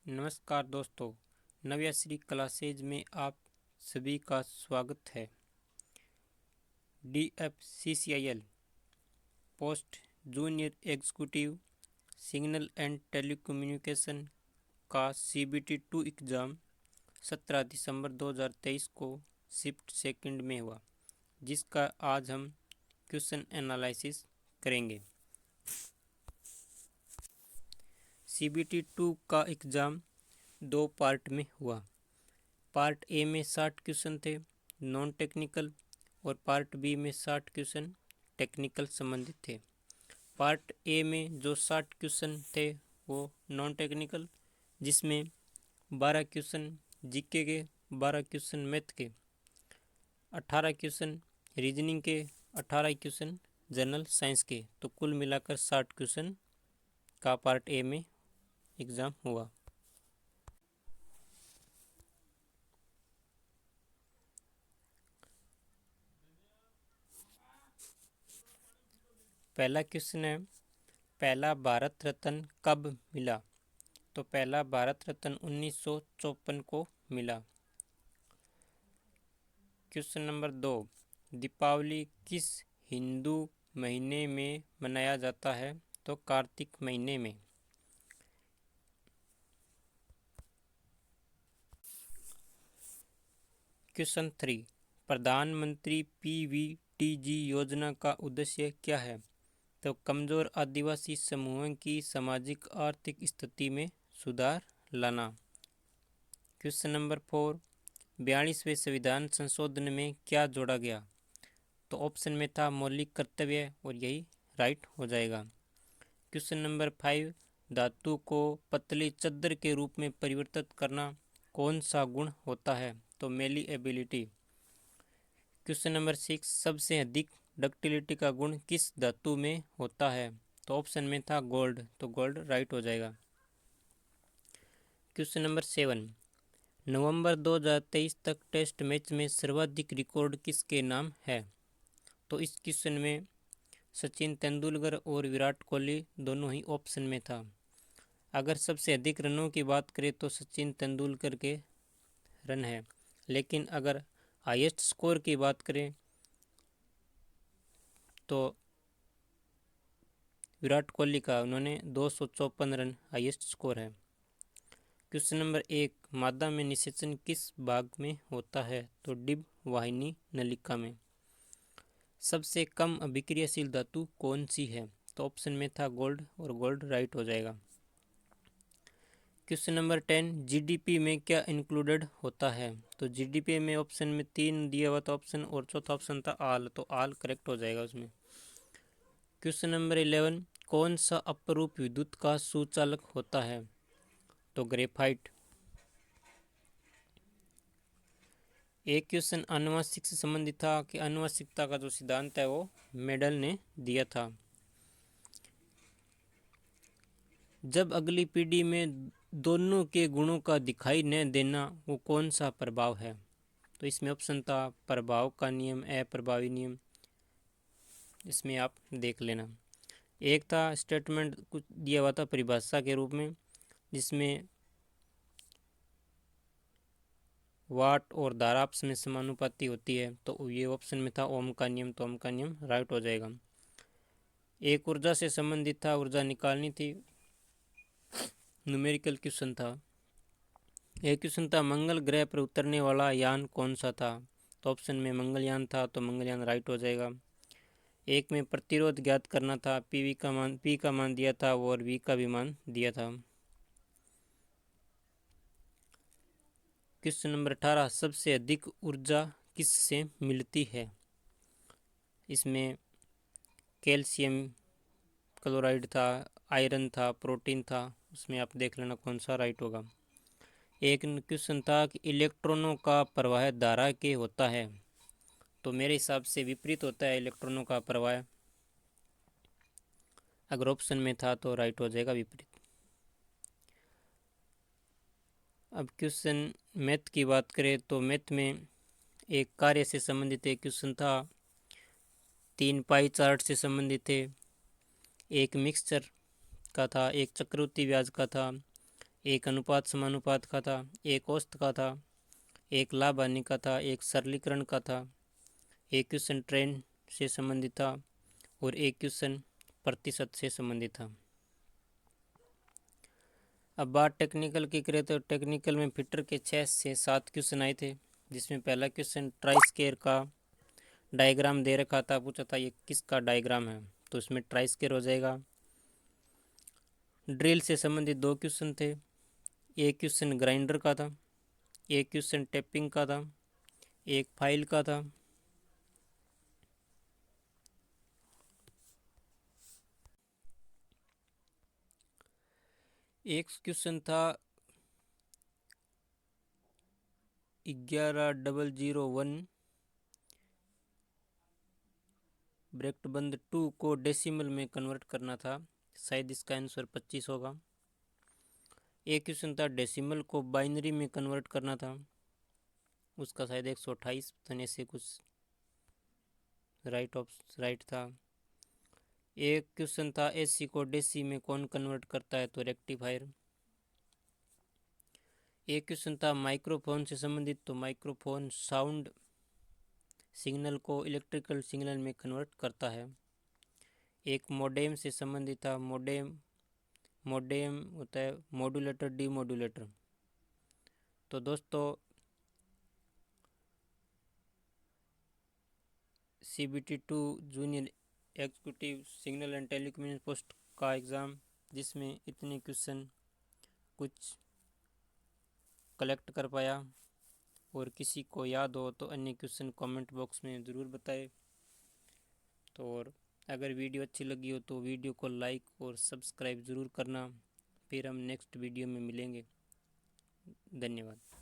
नमस्कार दोस्तों, नव्याश्री क्लासेज में आप सभी का स्वागत है। DFCCIL post junior executive signal and telecommunication का CBT 2 एग्ज़ाम 17 दिसंबर 2023 को शिफ्ट सेकंड में हुआ, जिसका आज हम क्वेश्चन एनालिसिस करेंगे। CBT 2 का एग्ज़ाम 2 पार्ट में हुआ। पार्ट ए में 60 क्वेश्चन थे नॉन टेक्निकल और पार्ट बी में 60 क्वेश्चन टेक्निकल संबंधित थे। पार्ट ए में जो 60 क्वेश्चन थे वो नॉन टेक्निकल, जिसमें 12 क्वेश्चन जीके के, 12 क्वेश्चन मैथ के, 18 क्वेश्चन रीजनिंग के, 18 क्वेश्चन जनरल साइंस के, तो कुल मिलाकर 60 क्वेश्चन का पार्ट ए में एग्ज़ाम हुआ। पहला क्वेश्चन है, पहला भारत रत्न कब मिला? तो पहला भारत रत्न 1954 को मिला। क्वेश्चन नंबर 2, दीपावली किस हिंदू महीने में मनाया जाता है? तो कार्तिक महीने में। क्वेश्चन 3, प्रधानमंत्री PVTG योजना का उद्देश्य क्या है? तो कमज़ोर आदिवासी समूहों की सामाजिक आर्थिक स्थिति में सुधार लाना। क्वेश्चन नंबर 4, 42वें संविधान संशोधन में क्या जोड़ा गया? तो ऑप्शन में था मौलिक कर्तव्य, और यही राइट हो जाएगा। क्वेश्चन नंबर 5, धातु को पतली चादर के रूप में परिवर्तित करना कौन सा गुण होता है? तो मेलिएबिलिटी। क्वेश्चन नंबर 6, सबसे अधिक डक्टिलिटी का गुण किस धातु में होता है? तो ऑप्शन में था गोल्ड, तो गोल्ड राइट हो जाएगा। क्वेश्चन नंबर 7, नवंबर 2023 तक टेस्ट मैच में सर्वाधिक रिकॉर्ड किसके नाम है? तो इस क्वेश्चन में सचिन तेंदुलकर और विराट कोहली दोनों ही ऑप्शन में था। अगर सबसे अधिक रनों की बात करें तो सचिन तेंदुलकर के रन है, लेकिन अगर हाईएस्ट स्कोर की बात करें तो विराट कोहली का, उन्होंने 254 रन हाईएस्ट स्कोर है। क्वेश्चन नंबर 1, मादा में निषेचन किस भाग में होता है? तो डिब वाहिनी नलिका में। सबसे कम अभिक्रियाशील धातु कौन सी है? तो ऑप्शन में था गोल्ड, और गोल्ड राइट हो जाएगा। क्वेश्चन नंबर 10, जीडीपी में क्या इंक्लूडेड होता है? तो जीडीपी में ऑप्शन में 3 दिया हुआ था ऑप्शन, और चौथा ऑप्शन था आल, तो आल करेक्ट हो जाएगा उसमें। क्वेश्चन नंबर 11, कौन सा अपरूप विद्युत का सुचालक होता है? तो ग्रेफाइट। एक क्वेश्चन आनुवंशिक से संबंधित था कि आनुवंशिकता का जो सिद्धांत है वो मेडल ने दिया था। जब अगली पीढ़ी में दोनों के गुणों का दिखाई न देना, वो कौन सा प्रभाव है? तो इसमें ऑप्शन था प्रभाव का नियम, अप्रभावी नियम। इसमें आप देख लेना। एक था स्टेटमेंट कुछ दिया हुआ था परिभाषा के रूप में, जिसमें वाट और धारा आपस में समानुपाती होती है, तो ये ऑप्शन में था ओम का नियम, तो ओम का नियम राइट हो जाएगा। एक ऊर्जा से संबंधित था, ऊर्जा निकालनी थी, न्यूमेरिकल क्वेश्चन था। एक क्वेश्चन था मंगल ग्रह पर उतरने वाला यान कौन सा था? तो ऑप्शन में मंगलयान था, तो मंगलयान राइट हो जाएगा। एक में प्रतिरोध ज्ञात करना था, पी का मान दिया था और वी का भी मान दिया था। क्वेश्चन नंबर 18, सबसे अधिक ऊर्जा किससे मिलती है? इसमें कैल्शियम क्लोराइड था, आयरन था, प्रोटीन था, उसमें आप देख लेना कौन सा राइट होगा। एक क्वेश्चन था कि इलेक्ट्रॉनों का प्रवाह धारा के होता है, तो मेरे हिसाब से विपरीत होता है इलेक्ट्रॉनों का प्रवाह। अगर ऑप्शन में था तो राइट हो जाएगा विपरीत। अब क्वेश्चन मैथ की बात करें तो मैथ में एक कार्य से संबंधित एक क्वेश्चन था, 3 पाई चार्ट से संबंधित थे, एक मिक्सचर का था, एक चक्रवृद्धि ब्याज का था, एक अनुपात समानुपात का था, एक औसत का था, एक लाभ हानि का था, एक सरलीकरण का था, एक क्वेश्चन ट्रेंड से संबंधित था और एक क्वेश्चन प्रतिशत से संबंधित था। अब बात टेक्निकल की करें तो टेक्निकल में फिटर के 6 से 7 क्वेश्चन आए थे, जिसमें पहला क्वेश्चन ट्राई स्क्वायर का डायग्राम दे रखा था, पूछा था ये किसका डायग्राम है, तो इसमें ट्राई स्क्वायर हो जाएगा। ड्रिल से संबंधित 2 क्वेश्चन थे, एक क्वेश्चन ग्राइंडर का था, एक क्वेश्चन टेपिंग का था, एक फाइल का था। एक क्वेश्चन था 11001 ब्रैकेट बंद 2 को डेसिमल में कन्वर्ट करना था, शायद इसका आंसर 25 होगा। एक क्वेश्चन था डेसिमल को बाइनरी में कन्वर्ट करना था, उसका शायद 128 तने से कुछ राइट था। एक क्वेश्चन था एसी को डेसी में कौन कन्वर्ट करता है, तो रेक्टिफायर। एक क्वेश्चन था माइक्रोफोन से संबंधित, तो माइक्रोफोन साउंड सिग्नल को इलेक्ट्रिकल सिग्नल में कन्वर्ट करता है। एक मोडेम से संबंधित था, मोडेम होता है मॉड्यूलेटर डीमॉड्यूलेटर। तो दोस्तों CBT2 junior executive signal and telecommunication post का एग्ज़ाम, जिसमें इतने क्वेश्चन कुछ कलेक्ट कर पाया, और किसी को याद हो तो अन्य क्वेश्चन कमेंट बॉक्स में ज़रूर बताएं। तो और अगर वीडियो अच्छी लगी हो तो वीडियो को लाइक और सब्सक्राइब ज़रूर करना। फिर हम नेक्स्ट वीडियो में मिलेंगे। धन्यवाद।